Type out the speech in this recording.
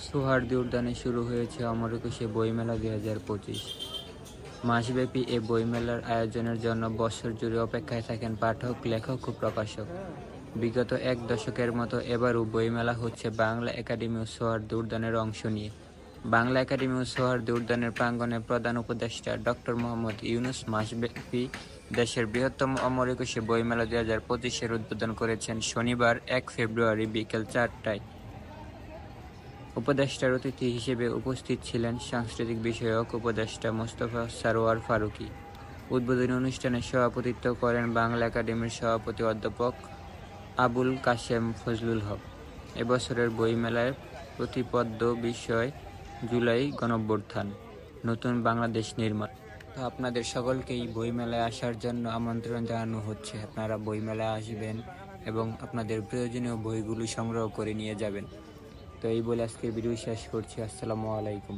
সোহরাওয়ার্দী উদ্যানে শুরু হয়েছে অমর একুশে বইমেলা ২০২৫। মাসব্যাপী এ বইমেলার আয়োজনের জন্য বছর জুড়ে অপেক্ষায় থাকেন পাঠক, লেখক ও প্রকাশক। বিগত এক দশকের মতো এবারও বইমেলা হচ্ছে বাংলা একাডেমি ও সোহরাওয়ার্দী উদ্যানের অংশ নিয়ে। বাংলা একাডেমি ও সোহরাওয়ার্দী উদ্যানের প্রাঙ্গণে প্রধান উপদেষ্টা ডক্টর মোহাম্মদ ইউনূস মাসব্যাপী দেশের বৃহত্তম অমর একুশে বইমেলা ২০২৫-এর উদ্বোধন করেছেন শনিবার ১ ফেব্রুয়ারি বিকেল ৪টায়। উপদেষ্টার অতিথি হিসেবে উপস্থিত ছিলেন সাংস্কৃতিক বিষয়ক উপদেষ্টা মোস্তফা সরওয়ার ফারুকী। উদ্বোধনী অনুষ্ঠানে সভাপতিত্ব করেন বাংলা একাডেমির সভাপতি অধ্যাপক আবুল কাশেম ফজলুল হক। এবছরের বইমেলার প্রতিপাদ্য বিষয় জুলাই গণঅভ্যুত্থান, নতুন বাংলাদেশ নির্মাণ। তো আপনাদের সকলকেই বইমেলায় আসার জন্য আমন্ত্রণ জানানো হচ্ছে। আপনারা বইমেলায় আসবেন এবং আপনাদের প্রয়োজনীয় বইগুলো সংগ্রহ করে নিয়ে যাবেন। তো এই বলে আজকের ভিডিও শেষ করছি। আসসালামু আলাইকুম।